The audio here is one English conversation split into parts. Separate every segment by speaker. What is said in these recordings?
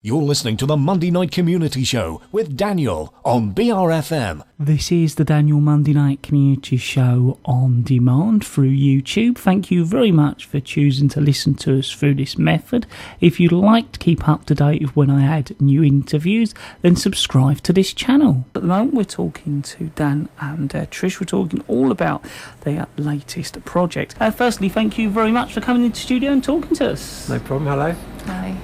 Speaker 1: You're listening to the Monday Night Community Show with Daniel on BRFM.
Speaker 2: This is the Daniel Monday Night Community Show on demand through YouTube. Thank you very much for choosing to listen to us through this method. If you'd like to keep up to date with when I add new interviews, then subscribe to this channel. At the moment we're talking to Dan and Trish. We're talking all about their latest project. Firstly, thank you very much for coming into the studio and talking to us.
Speaker 3: No problem, hello.
Speaker 4: Hi.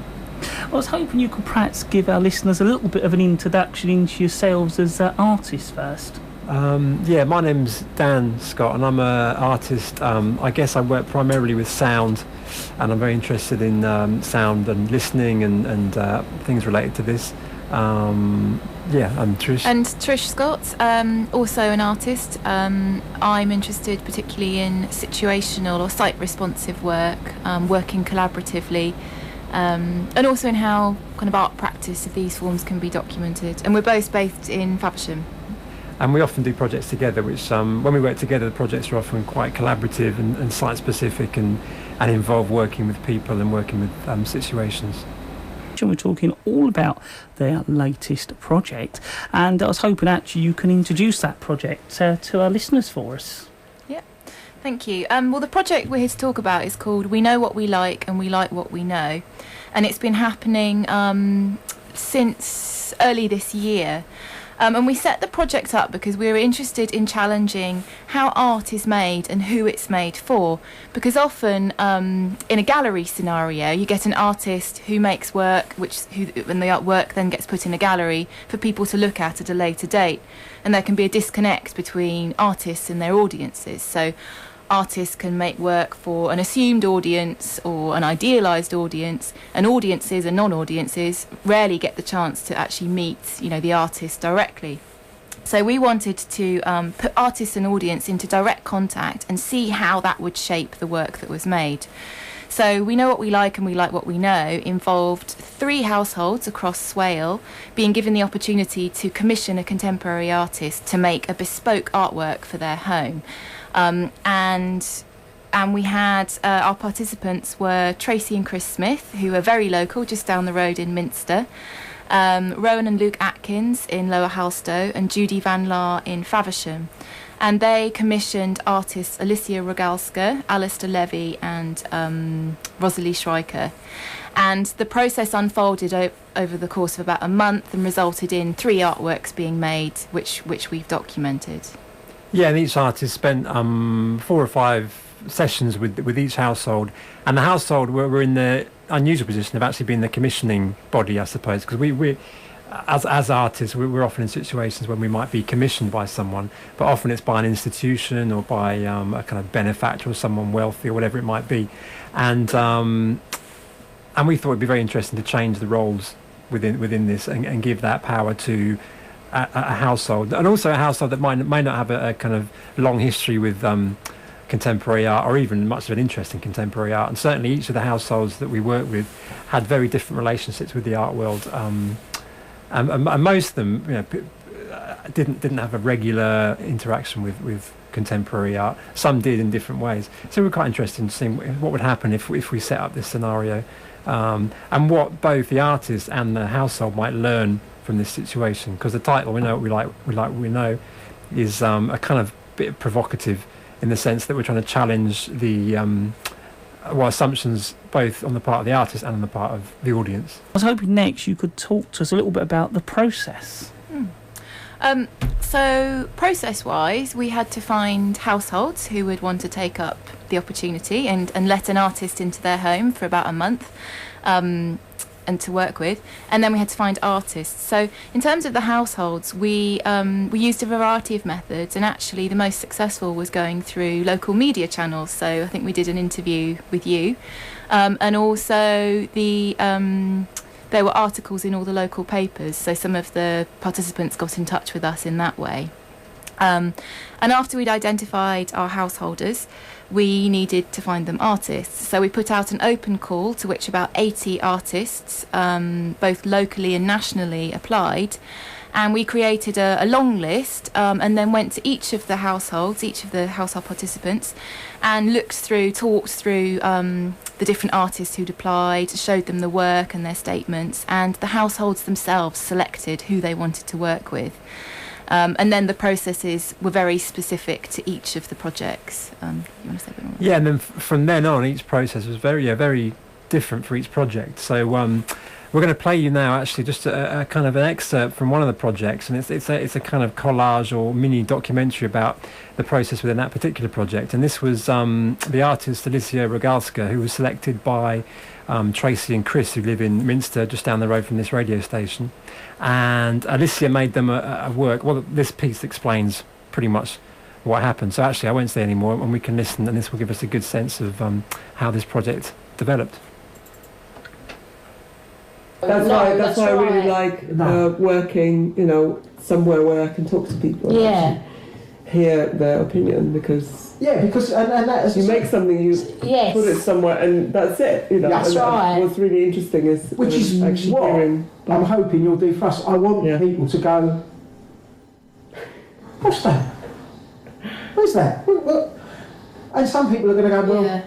Speaker 2: I was hoping you could perhaps give our listeners a little bit of an introduction into yourselves as artists first.
Speaker 3: My name's Dan Scott and I'm an artist. I guess I work primarily with sound and I'm very interested in sound and listening and things related to this. I'm Trish.
Speaker 4: And Trish Scott, also an artist. I'm interested particularly in situational or site-responsive work, working collaboratively. And also in how kind of art practice of these forms can be documented. And we're both based in Faversham.
Speaker 3: And we often do projects together, which when we work together, the projects are often quite collaborative and site-specific and involve working with people and working with situations.
Speaker 2: We're talking all about their latest project, and I was hoping actually you can introduce that project to our listeners for us.
Speaker 4: Thank you. Well, the project we're here to talk about is called We Know What We Like and We Like What We Know. And it's been happening since early this year. And we set the project up because we were interested in challenging how art is made and who it's made for. Because often in a gallery scenario, you get an artist who makes work, when the artwork then gets put in a gallery for people to look at a later date. And there can be a disconnect between artists and their audiences. So artists can make work for an assumed audience or an idealised audience, and audiences and non-audiences rarely get the chance to actually meet, the artist directly. So we wanted to put artists and audience into direct contact and see how that would shape the work that was made. So We Know What We Like and We Like What We Know involved 3 households across Swale being given the opportunity to commission a contemporary artist to make a bespoke artwork for their home. And we had our participants were Tracy and Chris Smith, who are very local, just down the road in Minster, Rowan and Luke Atkins in Lower Halstow, and Judy Van Laar in Faversham. And they commissioned artists Alicia Rogalska, Alistair Levy and Rosalie Schreiker. And the process unfolded over the course of about a month and resulted in 3 artworks being made, which we've documented.
Speaker 3: Yeah, and each artist spent 4 or 5 sessions with each household, and the household were in the unusual position of actually being the commissioning body, I suppose, because we as artists we're often in situations when we might be commissioned by someone, but often it's by an institution or by a kind of benefactor or someone wealthy or whatever it might be, and we thought it'd be very interesting to change the roles within this and give that power to a household, and also a household that may not have a kind of long history with contemporary art or even much of an interest in contemporary art. And certainly each of the households that we worked with had very different relationships with the art world, and most of them didn't have a regular interaction with contemporary art. Some did in different ways. So we're quite interested in seeing what would happen if we set up this scenario, and what both the artist and the household might learn from this situation, because the title We Know What We Like, We Know is a kind of bit provocative in the sense that we're trying to challenge the assumptions both on the part of the artist and on the part of the audience.
Speaker 2: I was hoping next you could talk to us a little bit about the process.
Speaker 4: So process-wise, we had to find households who would want to take up the opportunity and let an artist into their home for about a month. And to work with, and then we had to find artists. So in terms of the households, we used a variety of methods, and actually the most successful was going through local media channels. So I think we did an interview with you, and also there were articles in all the local papers, so some of the participants got in touch with us in that way. And after we'd identified our householders, we needed to find them artists. So we put out an open call to which about 80 artists, both locally and nationally, applied. And we created a long list and then went to each of the household participants, and talked through the different artists who'd applied, showed them the work and their statements, and the households themselves selected who they wanted to work with. And then the processes were very specific to each of the projects. You want to say a bit more?
Speaker 3: Yeah, and then from then on, each process was very different for each project. So we're going to play you now actually just a kind of an excerpt from one of the projects, and it's a kind of collage or mini documentary about the process within that particular project. And this was the artist Alicia Rogalska, who was selected by Tracy and Chris, who live in Minster, just down the road from this radio station. And Alicia made them a work. Well, this piece explains pretty much what happened. So actually I won't say any more, and we can listen, and this will give us a good sense of how this project developed.
Speaker 5: That's why I really like working, somewhere where I can talk to people and hear their opinion, because
Speaker 6: and that's,
Speaker 5: you make something, you put it somewhere, and that's it.
Speaker 6: That's
Speaker 5: right. What's really interesting is
Speaker 6: which is
Speaker 5: actually
Speaker 6: what
Speaker 5: hearing.
Speaker 6: I'm hoping you'll do for us. I want people to go, what's that? Where's that? What? And some people are going to go, well,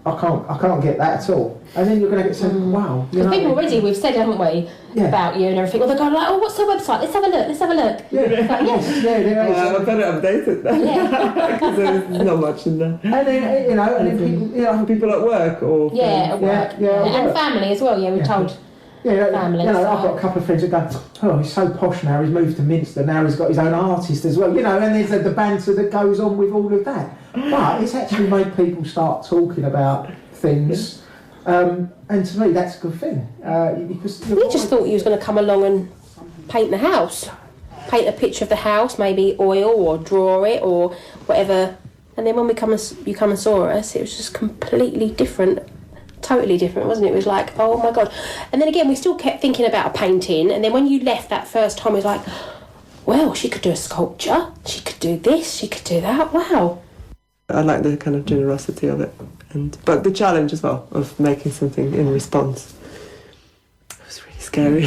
Speaker 6: I can't get that at all. And then you're going to get some, wow.
Speaker 7: Because people already, we've said, haven't we, about you and everything. Well, they're going like, oh, what's the website? Let's have a look.
Speaker 6: Yeah, there is.
Speaker 5: I better update it because there's not much in there.
Speaker 6: And then,
Speaker 5: people at work or
Speaker 7: at work. And family as well. Yeah, we've told. Family.
Speaker 6: I've got a couple of friends that go, oh, he's so posh now. He's moved to Minster. Now he's got his own artist as well. And there's the banter that goes on with all of that. But it's actually made people start talking about things. And to me, that's a good thing. Because
Speaker 7: we just thought you was going to come along and paint the house, paint a picture of the house, maybe oil or draw it or whatever. And then when you come and saw us, it was just completely different, totally different, wasn't it? It was like, oh my God. And then again, we still kept thinking about a painting. And then when you left that first time, it was like, well, she could do a sculpture, she could do this, she could do that. Wow.
Speaker 5: I like the kind of generosity of it, but the challenge as well of making something in response. It was really scary.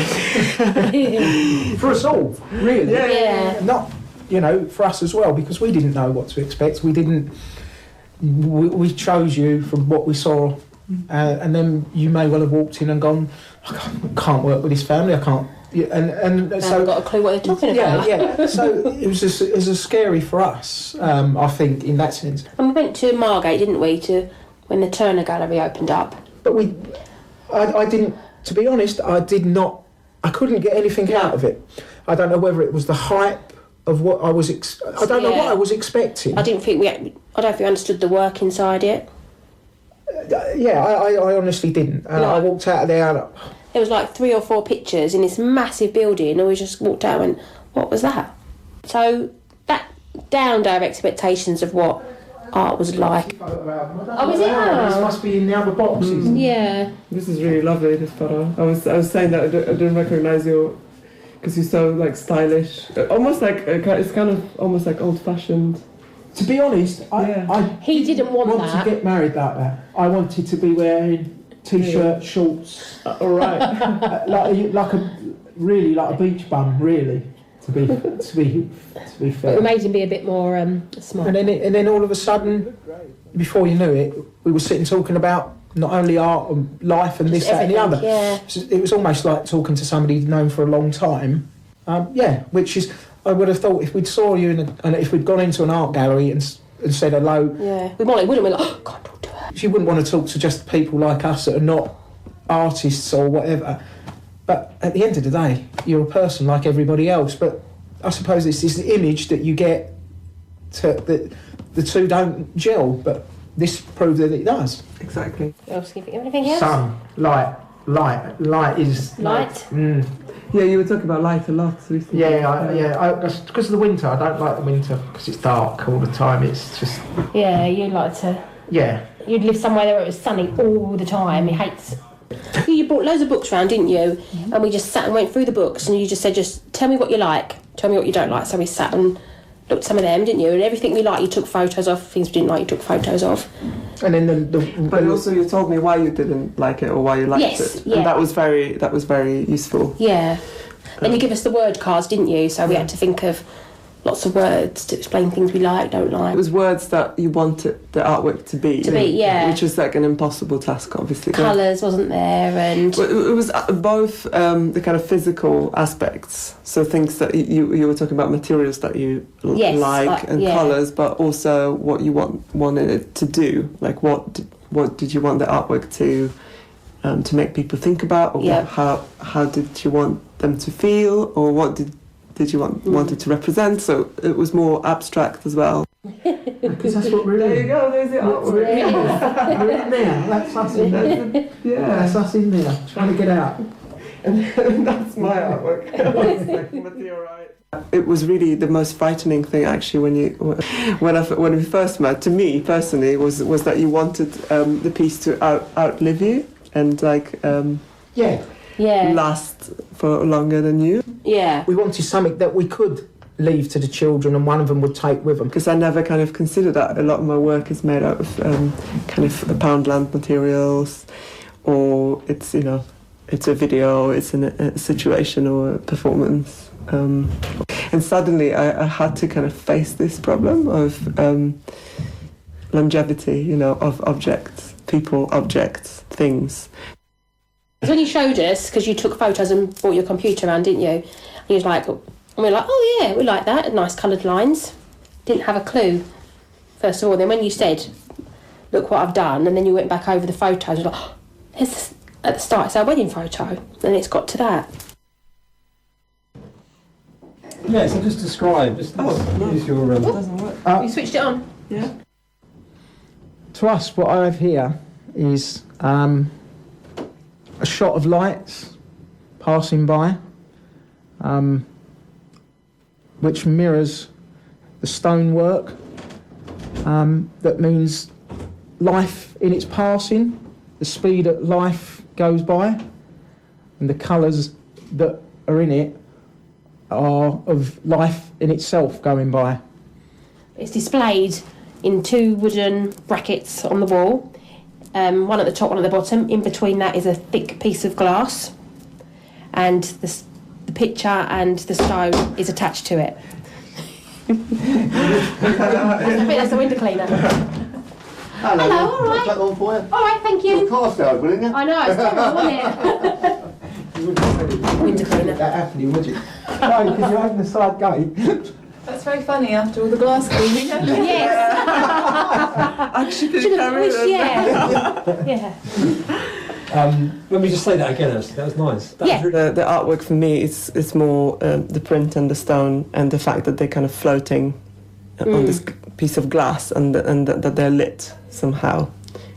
Speaker 6: For us all, really.
Speaker 7: Yeah.
Speaker 6: Not, for us as well, because we didn't know what to expect. We chose you from what we saw, and then you may well have walked in and gone, I can't work with this family, I can't. And so
Speaker 7: I've got a clue what they're talking about.
Speaker 6: Yeah. So it was just scary for us, I think, in that sense.
Speaker 7: And we went to Margate, didn't we, to when the Turner Gallery opened up.
Speaker 6: But I didn't. To be honest, I couldn't get anything out of it. I don't know whether it was the hype of what I was. I don't know what I was expecting.
Speaker 7: I don't think we understood the work inside it.
Speaker 6: I honestly didn't. I walked out of there.
Speaker 7: There was like 3 or 4 pictures in this massive building, and we just walked out and went, what was that? So that downed our expectations of what art was like.
Speaker 6: Oh, is it? This must be in the other boxes.
Speaker 7: Yeah.
Speaker 5: This is really lovely, this photo. I was saying that I didn't recognise you because you're so like stylish. Almost like, it's kind of almost like old-fashioned.
Speaker 6: To be honest,
Speaker 7: He didn't want
Speaker 6: to get married like that. I wanted to be wearing T-shirt, shorts,
Speaker 5: right,
Speaker 6: like a beach bum, really. To be fair.
Speaker 7: But we made him be a bit more smart.
Speaker 6: And then all of a sudden, before you knew it, we were sitting talking about not only art and life and this, that, and the other.
Speaker 7: Yeah.
Speaker 6: So it was almost like talking to somebody you'd known for a long time. Which is, I would have thought if we'd saw you and if we'd gone into an art gallery and said hello.
Speaker 7: Yeah, we wouldn't. We're like, oh, can't talk to her.
Speaker 6: She wouldn't want to talk to just people like us that are not artists or whatever. But at the end of the day, you're a person like everybody else. But I suppose it's this image that you get that the two don't gel. But this proved that it does.
Speaker 5: Exactly.
Speaker 7: Anything else?
Speaker 6: Sun, light is
Speaker 7: light.
Speaker 5: Yeah, you were talking about light a lot recently.
Speaker 6: Because of the winter. I don't like the winter because it's dark all the time. It's just.
Speaker 7: Yeah, you'd like to.
Speaker 6: Yeah.
Speaker 7: You'd live somewhere where it was sunny all the time. He hates. You brought loads of books round, didn't you? Mm-hmm. And we just sat and went through the books, and you just said, just tell me what you like, tell me what you don't like. So we sat and looked at some of them, didn't you? And everything we liked, you took photos of. Things we didn't like, you took photos of.
Speaker 6: And then
Speaker 5: But also, you told me why you didn't like it or why you liked
Speaker 7: Yes,
Speaker 5: it,
Speaker 7: yeah.
Speaker 5: and that was very useful.
Speaker 7: Yeah. Then you give us the word cards, didn't you? So we had to think of lots of words to explain things we like, don't like.
Speaker 5: It was words that you wanted the artwork to be.
Speaker 7: Yeah.
Speaker 5: Which is like an impossible task, obviously.
Speaker 7: Colours wasn't there, and
Speaker 5: Well, it was both the kind of physical aspects, so things that you were talking about, materials that you like and colours, but also what you wanted it to do. Like what did you want the artwork to make people think about, or how did you want them to feel, or what did you want it to represent? So it was more abstract as well.
Speaker 6: because that's what we're in.
Speaker 5: There you go. There's the artwork.
Speaker 6: We're in there. That's us in there. That's us in there, trying to get out.
Speaker 5: And that's my artwork. But you're right. It was really the most frightening thing, actually, when we first met. To me personally, was that you wanted the piece to outlive you and last for longer than you.
Speaker 7: Yeah.
Speaker 6: We wanted something that we could leave to the children and one of them would take with them.
Speaker 5: Because I never kind of considered that. A lot of my work is made out of kind of poundland materials, or it's a video, it's a situation or a performance. And suddenly I had to kind of face this problem of longevity, of objects, people, objects, things.
Speaker 7: When you showed us, because you took photos and brought your computer around, didn't you? And you was like, and we were like, oh yeah, we like that, nice coloured lines. Didn't have a clue, first of all. Then when you said, look what I've done, and then you went back over the photos, you're like, oh, at the start it's our wedding photo, and it's got to that.
Speaker 3: Yeah, so just describe, use your...
Speaker 5: It doesn't work.
Speaker 7: You switched it on?
Speaker 5: Yeah.
Speaker 6: To us, what I have here is a shot of lights passing by, which mirrors the stonework. That means life in its passing, the speed that life goes by, and the colours that are in it are of life in itself going by.
Speaker 7: It's displayed in two wooden brackets on the wall, one at the top, one at the bottom. In between that is a thick piece of glass, and the picture and the stone is attached to it. That's the window cleaner.
Speaker 8: Hello,
Speaker 7: all right.
Speaker 8: Take one for you.
Speaker 7: All right, thank you.
Speaker 8: Car started, wouldn't you?
Speaker 7: I know, it's terrible, wasn't it?
Speaker 6: You wouldn't let that happening, would you? No, because you open the side gate.
Speaker 4: That's very funny after all the glass cleaning.
Speaker 7: Yes.
Speaker 5: Actually,
Speaker 7: Should have wished, yeah.
Speaker 3: Let me just say that again, actually. That was nice.
Speaker 5: The artwork for me is more the print and the stone and the fact that they're kind of floating on this piece of glass and that they're lit somehow,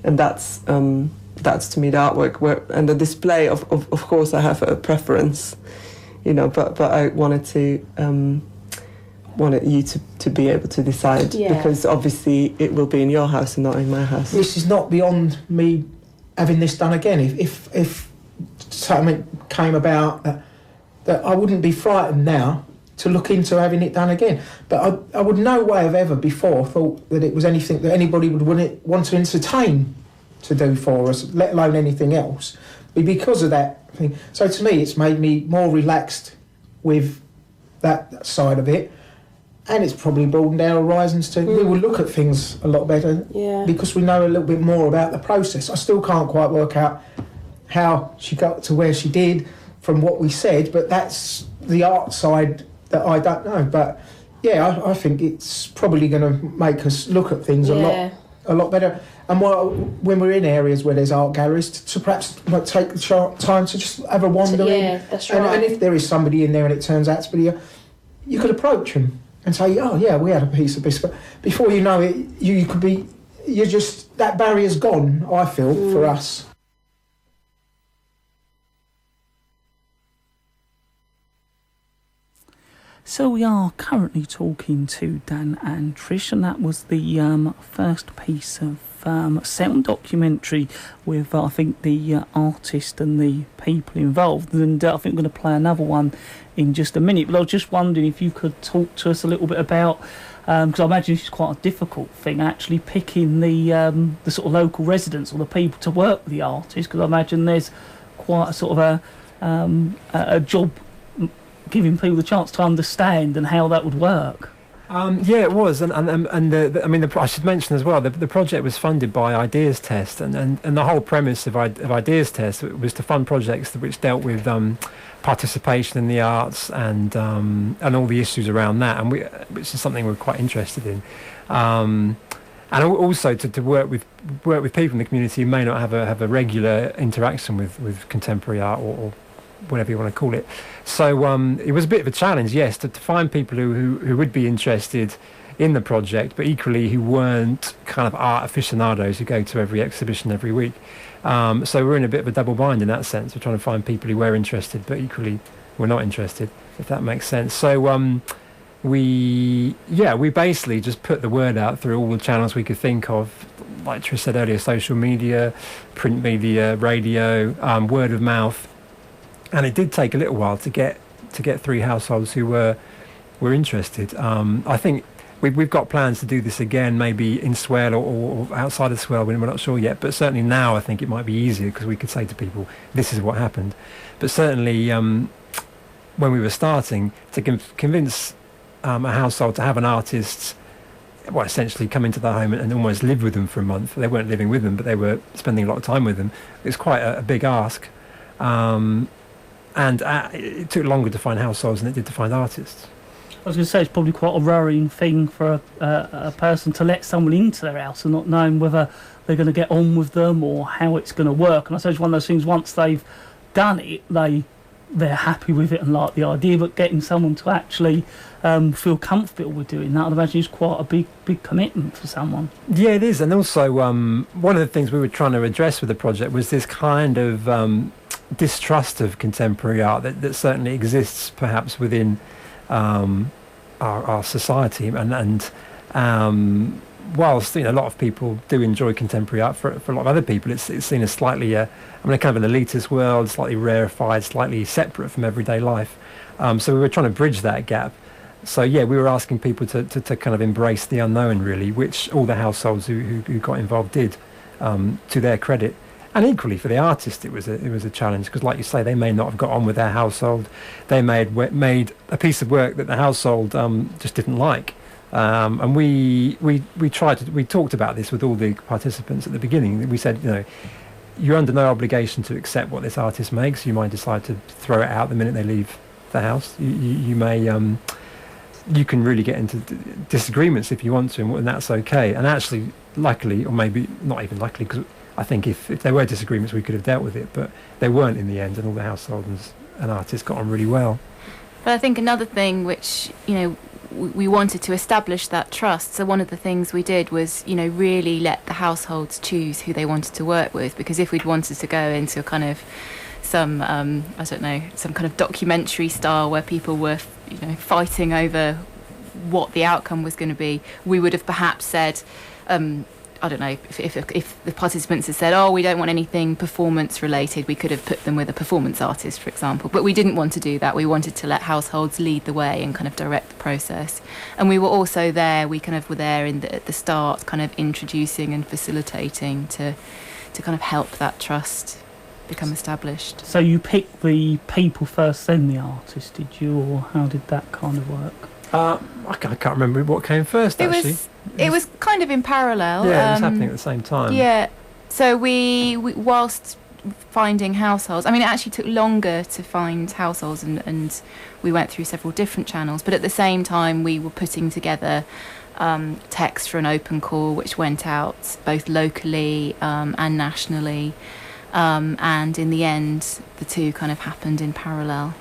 Speaker 5: and that's to me the artwork. And the display of course I have a preference, but I wanted you to be able to decide, because obviously it will be in your house and not in my house.
Speaker 6: This is not beyond me having this done again. If something came about that I wouldn't be frightened now to look into having it done again. But I would no way have ever before thought that it was anything that anybody would want to entertain to do for us, let alone anything else, because of that thing. So to me, it's made me more relaxed with that side of it. And it's probably broadened our horizons too. We will look at things a lot better because we know a little bit more about the process. I still can't quite work out how she got to where she did from what we said, but that's the art side that I don't know. But yeah, I think it's probably going to make us look at things a lot better. And when we're in areas where there's art galleries, to perhaps take the time to just have a wander in.
Speaker 7: Yeah, that's right.
Speaker 6: And if there is somebody in there and it turns out to be you could approach them and say, oh yeah, we had a piece of this, but before you know it, you're just, that barrier's gone, I feel, for us.
Speaker 2: So we are currently talking to Dan and Trish, and that was the first piece of sound documentary with, I think, the artist and the people involved. And I think we're going to play another one in just a minute. But I was just wondering if you could talk to us a little bit about, because I imagine this is quite a difficult thing, actually picking the sort of local residents or the people to work with the artist, because I imagine there's quite a sort of a job giving people the chance to understand and how that would work.
Speaker 3: Yeah, it was, and I should mention as well, the project was funded by Ideas Test, and the whole premise of Ideas Test was to fund projects which dealt with participation in the arts and all the issues around that, and which is something we're quite interested in, and also to work with people in the community who may not have a regular interaction with contemporary art or whatever you want to call it. So it was a bit of a challenge, yes, to find people who would be interested in the project, but equally who weren't kind of art aficionados who go to every exhibition every week. So we're in a bit of a double bind in that sense. We're trying to find people who were interested, but equally were not interested, if that makes sense. So we basically just put the word out through all the channels we could think of, like Trish said earlier, social media, print media, radio, word of mouth. And it did take a little while to get 3 households who were interested. I think we've got plans to do this again, maybe in Swale or outside of Swale. We're not sure yet, but certainly now I think it might be easier because we could say to people, this is what happened. But certainly when we were starting, to convince a household to have an artist, well, essentially come into their home and almost live with them for a month. They weren't living with them, but they were spending a lot of time with them. It's quite a big ask. And it took longer to find households than it did to find artists.
Speaker 2: I was going to say it's probably quite a worrying thing for a person to let someone into their house and not knowing whether they're going to get on with them or how it's going to work. And I suppose one of those things, once they've done it, they're happy with it and like the idea, but getting someone to actually feel comfortable with doing that, I'd imagine, is quite a big commitment for someone.
Speaker 3: Yeah, it is. And also one of the things we were trying to address with the project was this kind of distrust of contemporary art that certainly exists perhaps within our society, and whilst a lot of people do enjoy contemporary art, for a lot of other people it's seen as slightly kind of an elitist world, slightly rarefied, slightly separate from everyday life. So we were trying to bridge that gap. So yeah, we were asking people to kind of embrace the unknown, really, which all the households who got involved did, to their credit. And equally for the artist, it was a challenge because, like you say, they may not have got on with their household. They made a piece of work that the household just didn't like. And we talked about this with all the participants at the beginning. We said, you're under no obligation to accept what this artist makes. You might decide to throw it out the minute they leave the house. You may. You can really get into disagreements if you want to, and that's okay. And actually, luckily, or maybe not even luckily, because I think if there were disagreements, we could have dealt with it, but they weren't in the end, and all the households and artists got on really well.
Speaker 4: But I think another thing which, we wanted to establish that trust. So one of the things we did was, really let the households choose who they wanted to work with, because if we'd wanted to go into a kind of some kind of documentary style where people were, fighting over what the outcome was going to be, we would have perhaps said, I don't know, if the participants had said, oh, we don't want anything performance related, we could have put them with a performance artist, for example. But we didn't want to do that. We wanted to let households lead the way and kind of direct the process. And we were also there, we kind of were there at the start, kind of introducing and facilitating to kind of help that trust become established.
Speaker 2: So you picked the people first, then the artist, did you? Or how did that kind of work?
Speaker 3: I can't remember what came first, actually.
Speaker 4: It was kind of in parallel.
Speaker 3: Yeah, it was happening at the same time.
Speaker 4: Yeah. So we whilst finding households, it actually took longer to find households and we went through several different channels, but at the same time we were putting together text for an open call which went out both locally and nationally, and in the end the two kind of happened in parallel.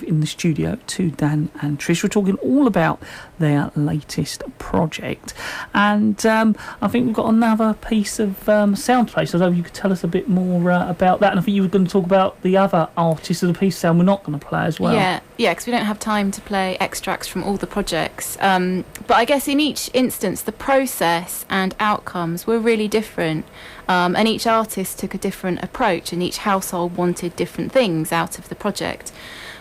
Speaker 2: live in the studio to Dan and Trish. We're talking all about their latest project. And I think we've got another piece of sound place. I don't know if you could tell us a bit more about that. And I think you were going to talk about the other artists of the piece of sound we're not going to play as well.
Speaker 4: Yeah, because we don't have time to play extracts from all the projects. But I guess in each instance, the process and outcomes were really different. And each artist took a different approach, and each household wanted different things out of the project.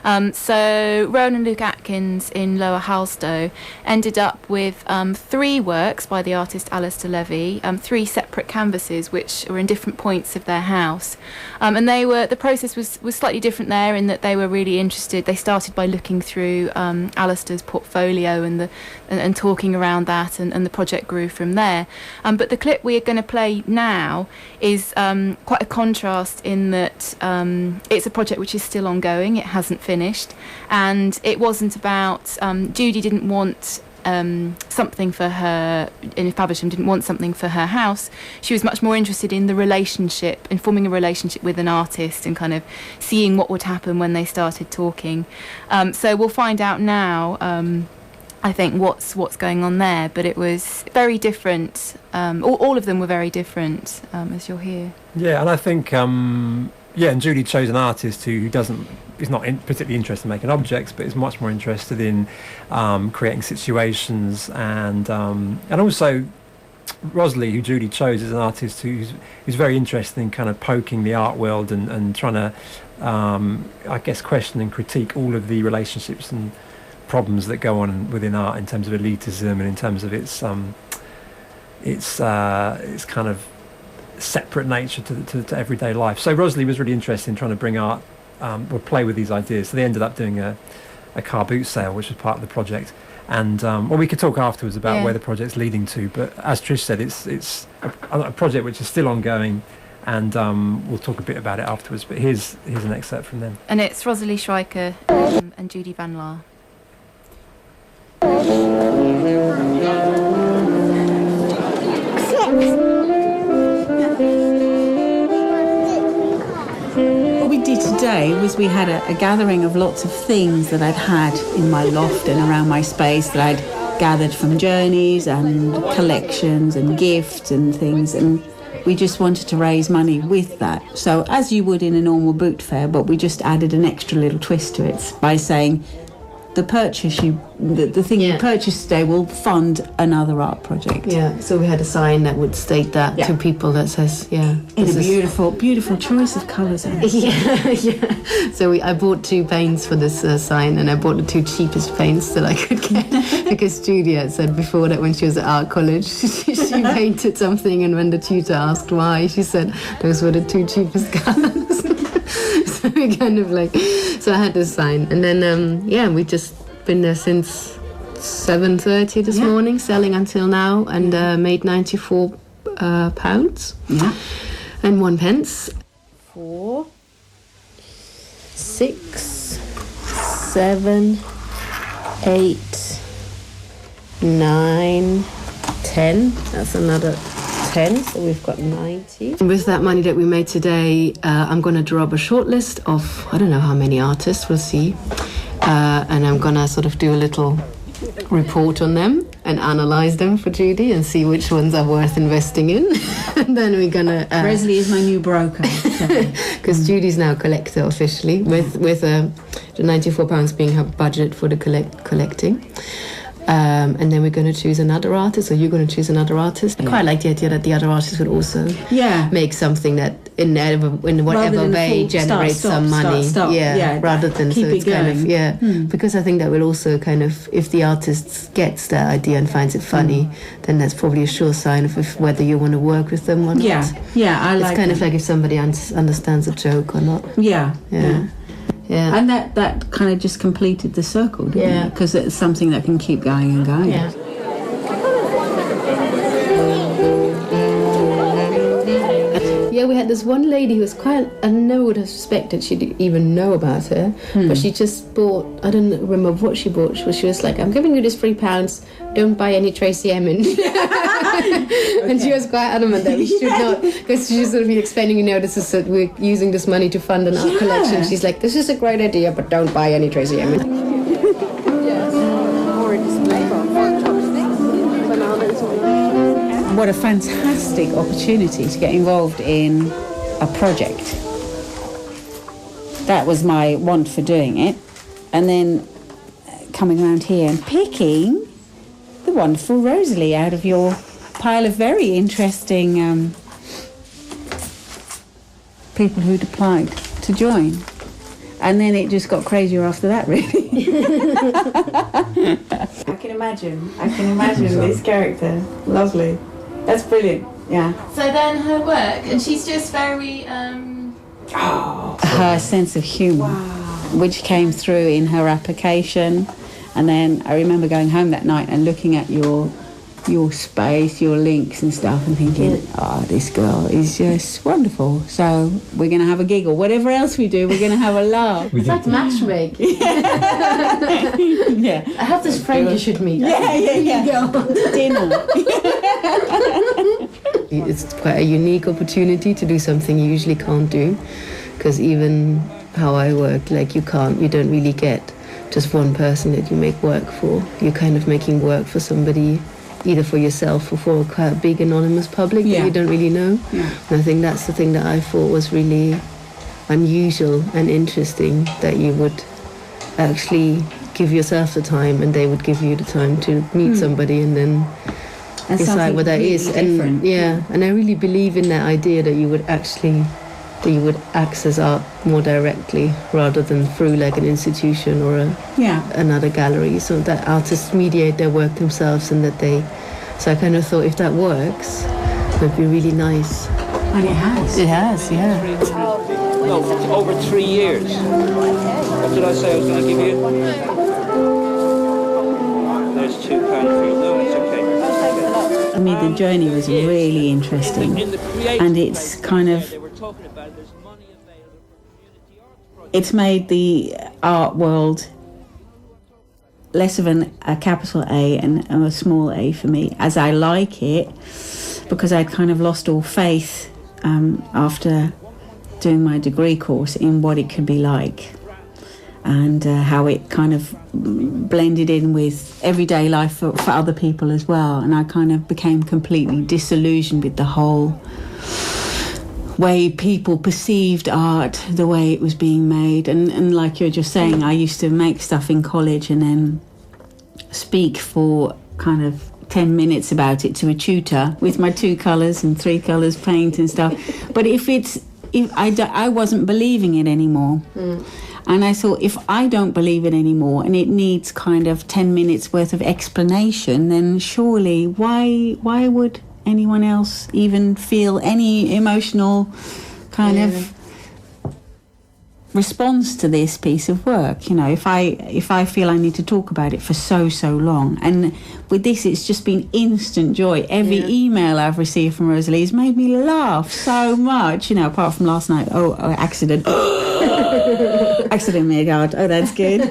Speaker 4: So Rowan and Luke Atkins in Lower Halstow ended up with 3 works by the artist Alistair Levy, 3 separate canvases which were in different points of their house. And the process was slightly different there in that they were really interested. They started by looking through Alistair's portfolio and talking around that, and the project grew from there. But the clip we're going to play now is quite a contrast in that it's a project which is still ongoing. It hasn't finished, and it wasn't about Judy didn't want something for her, in Faversham didn't want something for her house. She was much more interested in the relationship, in forming a relationship with an artist and kind of seeing what would happen when they started talking. So we'll find out now, I think, what's going on there, but it was very different. All of them were very different, as you'll hear.
Speaker 3: Yeah, and I think and Judy chose an artist who is not particularly interested in making objects, but is much more interested in creating situations, and also Rosalie, who Judy chose, is an artist who's very interested in kind of poking the art world and trying to I guess question and critique all of the relationships and problems that go on within art in terms of elitism and in terms of its kind of separate nature to everyday life. So Rosalie was really interested in trying to bring art or play with these ideas. So they ended up doing a car boot sale, which was part of the project. And we could talk afterwards about where the project's leading to. But as Trish said, it's a project which is still ongoing, and we'll talk a bit about it afterwards. But here's an excerpt from them.
Speaker 4: And it's Rosalie Schreiker and Judy Van Laar.
Speaker 9: What we did today was we had a gathering of lots of things that I'd had in my loft and around my space that I'd gathered from journeys and collections and gifts and things, and we just wanted to raise money with that. So as you would in a normal boot fair, but we just added an extra little twist to it by saying the thing you purchase today will fund another art project.
Speaker 10: Yeah, so we had a sign that would state that to people that says,
Speaker 9: It's a beautiful choice of colours.
Speaker 10: Yeah. So I bought 2 paints for this sign, and I bought the 2 cheapest paints that I could get because Judy had said before that when she was at art college, she painted something, and when the tutor asked why, she said those were the 2 cheapest colours. So we kind of so I had this sign, and then we just been there since 7:30 this morning, selling until now, and made £94 and 1 pence. 4, 6, 7, 8, 9, 10. That's another 10, so we've got 90. And with that money that we made today, I'm going to draw up a short list of, I don't know how many artists, we'll see. And I'm going to sort of do a little report on them and analyse them for Judy and see which ones are worth investing in. And then we're going to...
Speaker 9: Presley is my new broker.
Speaker 10: Because Judy's now a collector officially, with the £94 being her budget for the collecting. And then we're going to choose another artist, or you're going to choose another artist. I quite like the idea that the other artist would also make something that in whatever way generates some money. Rather than
Speaker 9: keep
Speaker 10: so it's
Speaker 9: it
Speaker 10: kind
Speaker 9: going.
Speaker 10: of because I think that will also kind of, if the artist gets that idea and finds it funny, then that's probably a sure sign of whether you want to work with them or not.
Speaker 9: I like
Speaker 10: it's kind of like if somebody understands a joke or not.
Speaker 9: Yeah.
Speaker 10: Yeah.
Speaker 9: And that kind of just completed the circle, didn't it? Because it's something that can keep going and going.
Speaker 10: Yeah. Yeah, we had there's one lady who was quite, I never would have suspected she'd even know about her, but she just bought, I don't remember what she bought, she was like, I'm giving you this £3, don't buy any Tracy Emin. And she was quite adamant that we should not, because she's sort of been explaining, this is we're using this money to fund an art collection. She's like, this is a great idea, but don't buy any Tracy Emin.
Speaker 9: What a fantastic opportunity to get involved in a project. That was my want for doing it. And then coming around here and picking the wonderful Rosalie out of your pile of very interesting people who'd applied to join. And then it just got crazier after that, really. I can imagine this character. Lovely. That's brilliant, yeah.
Speaker 4: So then her work, and she's just very...
Speaker 9: Her sense of humour, which came through in her application. And then I remember going home that night and looking at your space, your links and stuff, and thinking, this girl is just wonderful. So we're going to have a giggle. Whatever else we do, we're going to have a laugh.
Speaker 10: It's like matchmaking.
Speaker 9: Yeah.
Speaker 10: I have this friend you should meet.
Speaker 9: Yeah. Dinner.
Speaker 10: It's quite a unique opportunity to do something you usually can't do, because even how I work, like you don't really get just one person that you make work for. You're kind of making work for somebody, either for yourself or for quite a big anonymous public that you don't really know. Yeah. And I think that's the thing that I thought was really unusual and interesting, that you would actually give yourself the time and they would give you the time to meet somebody and then decide what that is. And and I really believe in that idea that you would access art more directly rather than through like an institution or another gallery, so that artists mediate their work themselves, and that so I kind of thought, if that works, it would be really nice.
Speaker 9: And it has, yeah.
Speaker 11: No, over 3 years. What did I say I was going to give you? There's £2 for you. No, it's okay.
Speaker 9: I mean, the journey was really interesting, and it's kind of, it's made the art world less of a capital A and a small a for me, as I like it, because I'd kind of lost all faith after doing my degree course in what it could be like, and how it kind of blended in with everyday life for other people as well. And I kind of became completely disillusioned with the whole way people perceived art, the way it was being made. And like you're just saying, I used to make stuff in college and then speak for kind of 10 minutes about it to a tutor with my 2 colours and 3 colours paint and stuff. But if I wasn't believing it anymore. And I thought, if I don't believe it anymore and it needs kind of 10 minutes worth of explanation, then surely why would anyone else even feel any emotional kind of response to this piece of work? If I feel I need to talk about it for so long, and with this it's just been instant joy. Every email I've received from Rosalie has made me laugh so much, apart from last night. Accident made art. That's good.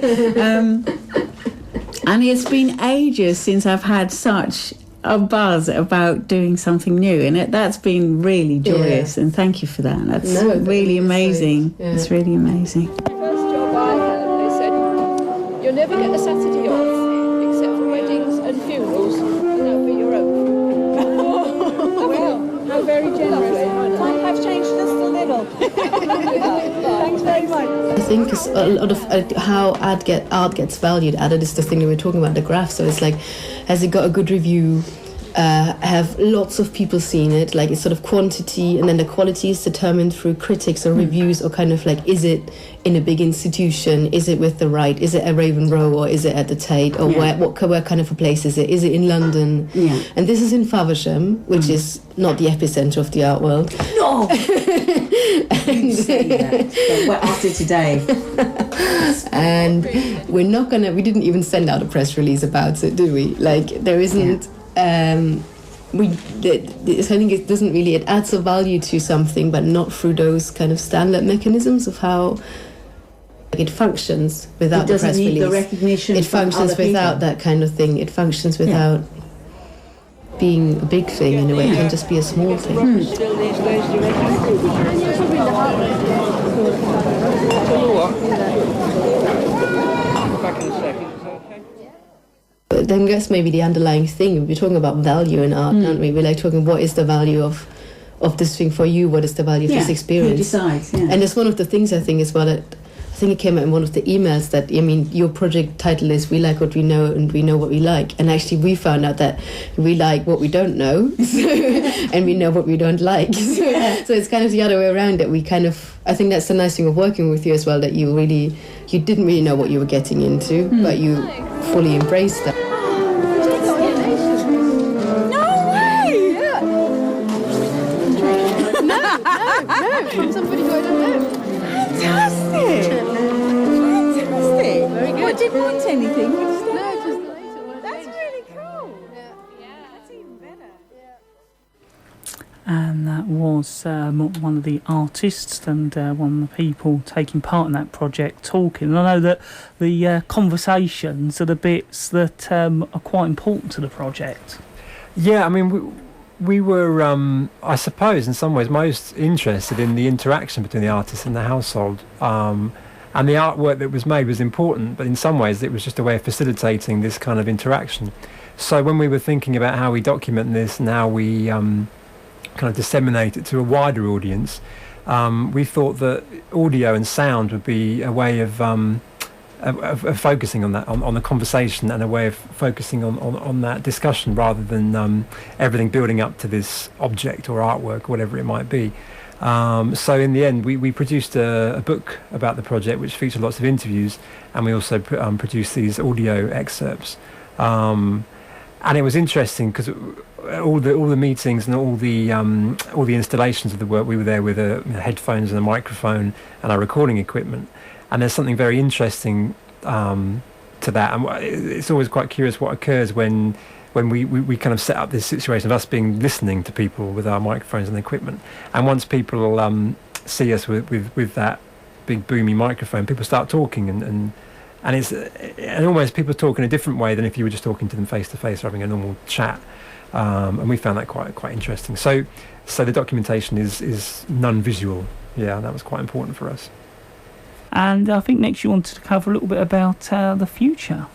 Speaker 9: And it's been ages since I've had such a buzz about doing something new, and that's been really joyous, and thank you for that. That's really amazing. It's really amazing.
Speaker 12: First job I had, they said, you'll never get a Saturday off except for weddings and funerals, and that'll be your own. Well, how very generous. Times have changed just a little. Thanks very much.
Speaker 10: I think a lot of how art gets valued added is the thing that we're talking about, the graph. So it's like, has it got a good review? Have lots of people seen it? Like, it's sort of quantity, and then the quality is determined through critics or reviews, or kind of like, is it in a big institution? Is it with the right? Is it at Raven Row, or is it at the Tate? Or where kind of a place is it? Is it in London? Yeah. And this is in Faversham, which is not the epicenter of the art world.
Speaker 9: No! You say that. But after today.
Speaker 10: And we didn't even send out a press release about it, did we? Like, there isn't I think it doesn't really, it adds a value to something, but not through those kind of standard mechanisms of how it functions without the press release. It doesn't need the recognition. It functions without that kind of thing. It functions without being a big thing in a way. It can just be a small thing.
Speaker 11: Still these days, do you reckon? Back in a second, is that okay?
Speaker 10: But then I guess maybe the underlying thing, we're talking about value in art, aren't we? We're like talking, what is the value of this thing for you? What is the value of this experience?
Speaker 9: Who decides,
Speaker 10: And it's one of the things I think as well, I think it came out in one of the emails that, I mean, your project title is We Like What We Know and We Know What We Like. And actually we found out that we like what we don't know and we know what we don't like. So it's kind of the other way around, that we kind of, I think that's the nice thing of working with you as well, that you didn't really know what you were getting into, but you fully embraced that.
Speaker 12: No, somebody who I don't know.
Speaker 9: Fantastic!
Speaker 12: Very good.
Speaker 9: I didn't want anything.
Speaker 12: No, just
Speaker 9: That's really cool. That's even better.
Speaker 2: And that was one of the artists and one of the people taking part in that project talking. And I know that the conversations are the bits that are quite important to the project.
Speaker 3: Yeah, I mean, we were, I suppose, in some ways, most interested in the interaction between the artist and the household. And the artwork that was made was important, but in some ways it was just a way of facilitating this kind of interaction. So when we were thinking about how we document this and how we kind of disseminate it to a wider audience, we thought that audio and sound would be a way of focusing on that, on the conversation, and a way of focusing on that discussion, rather than everything building up to this object or artwork or whatever it might be. So in the end, we produced a book about the project, which featured lots of interviews, and we also produced these audio excerpts. And it was interesting because all the meetings and all the installations of the work, we were there with headphones and a microphone and our recording equipment. And there's something very interesting to that, and it's always quite curious what occurs when we kind of set up this situation of us listening to people with our microphones and equipment, and once people see us with that big boomy microphone, people start talking, and almost people talk in a different way than if you were just talking to them face to face or having a normal chat, and we found that quite interesting. So the documentation is non-visual, and that was quite important for us.
Speaker 2: And I think next you wanted to cover a little bit about the future.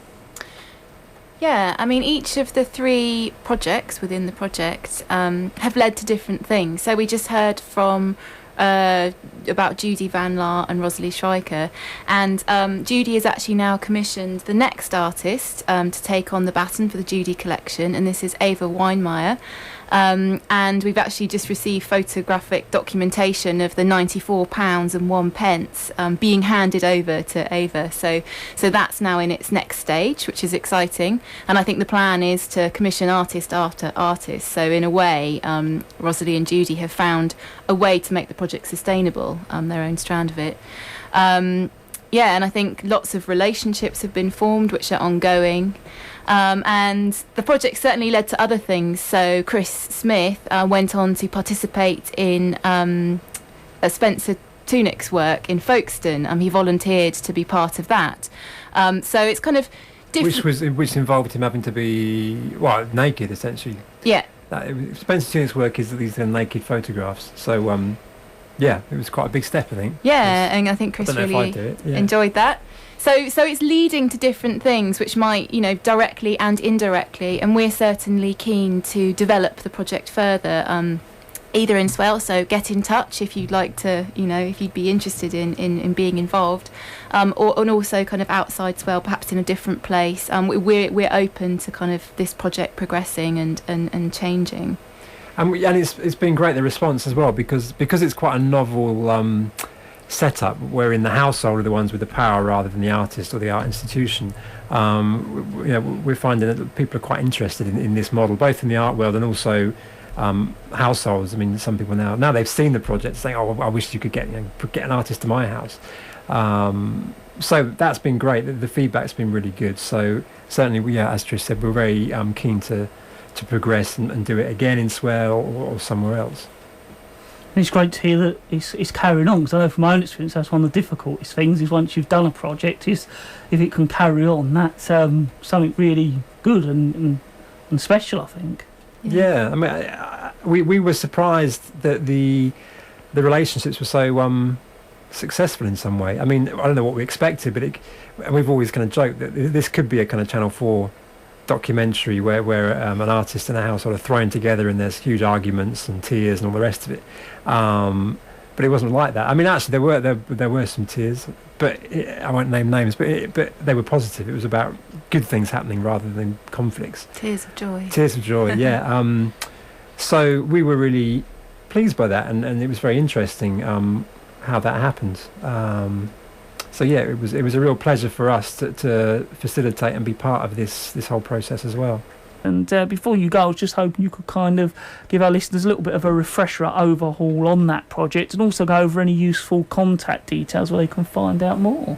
Speaker 4: Yeah, I mean, each of the 3 projects within the project have led to different things. So we just heard from about Judy Van Laar and Rosalie Schreiker, and Judy has actually now commissioned the next artist to take on the baton for the Judy collection, and this is Ava Weinmeier. And we've actually just received photographic documentation of the £94.01 being handed over to Ava. So that's now in its next stage, which is exciting. And I think the plan is to commission artist after artist. So in a way, Rosalie and Judy have found a way to make the project sustainable, their own strand of it. And I think lots of relationships have been formed, which are ongoing. And the project certainly led to other things. So Chris Smith went on to participate in Spencer Tunick's work in Folkestone. He volunteered to be part of that. So it's kind of different.
Speaker 3: Which involved him having to be, naked, essentially.
Speaker 4: Yeah.
Speaker 3: Spencer Tunick's work is these naked photographs. So, it was quite a big step, I think.
Speaker 4: Yeah, and I think Chris really enjoyed that. So it's leading to different things which might, directly and indirectly, and we're certainly keen to develop the project further, either in Swale, so get in touch if you'd like to, if you'd be interested in being involved, and also kind of outside Swale, perhaps in a different place. We're open to kind of this project progressing and changing.
Speaker 3: And it's been great, the response as well, because it's quite a novel setup, wherein the household are the ones with the power rather than the artist or the art institution. We're finding that people are quite interested in this model, both in the art world and also households. I mean, some people now they've seen the project saying, "Oh, I wish you could get an artist to my house." So that's been great. The feedback's been really good. So certainly, as Trish said, we're very keen to to progress and do it again in Swale or somewhere else.
Speaker 2: And it's great to hear that it's carrying on, because I know from my own experience that's one of the difficultest things, is once you've done a project, is if it can carry on, that's something really good and special, I think.
Speaker 3: Yeah, I mean, we were surprised that the relationships were so successful in some way. I mean, I don't know what we expected, but and we've always kind of joked that this could be a kind of Channel 4 documentary where an artist and a household are thrown together and there's huge arguments and tears and all the rest of it. But it wasn't like that. I mean, actually, there were some tears, but I won't name names. But they were positive. It was about good things happening rather than conflicts.
Speaker 4: Tears of joy. Tears
Speaker 3: of joy. Yeah. So we were really pleased by that, and it was very interesting how that happened. So yeah, it was a real pleasure for us to facilitate and be part of this whole process as well.
Speaker 2: And before you go, I was just hoping you could kind of give our listeners a little bit of a refresher, overhaul on that project, and also go over any useful contact details where they can find out more.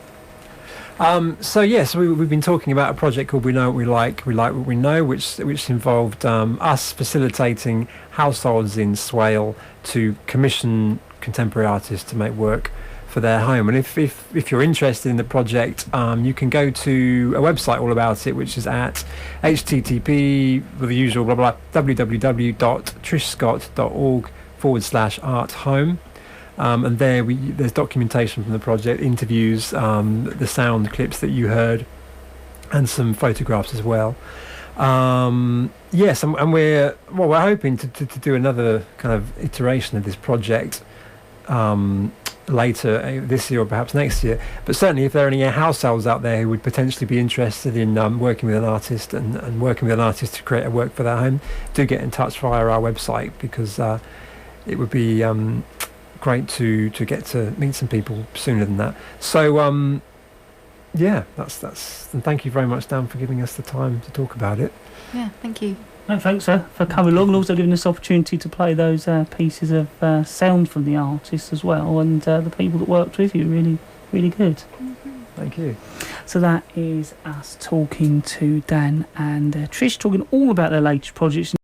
Speaker 3: So yes, we've been talking about a project called We Know What We Like What We Know, which involved us facilitating households in Swale to commission contemporary artists to make work for their home. And if you're interested in the project, you can go to a website all about it, which is at http with the usual blah blah www.trishscott.org/art-home. And there's documentation from the project, interviews, the sound clips that you heard, and some photographs as well. Yes, and we're hoping to do another kind of iteration of this project later this year or perhaps next year. But certainly, if there are any households out there who would potentially be interested in working with an artist and working with an artist to create a work for their home, do get in touch via our website, because it would be great to get to meet some people sooner than that. So yeah, that's and thank you very much, Dan, for giving us the time to talk about it.
Speaker 4: Yeah, thank you.
Speaker 2: No, thanks, sir, for coming along and also giving us the opportunity to play those pieces of sound from the artists as well, and the people that worked with you. Really, really good.
Speaker 3: Thank you.
Speaker 2: So that is us talking to Dan and Trish, talking all about their latest projects.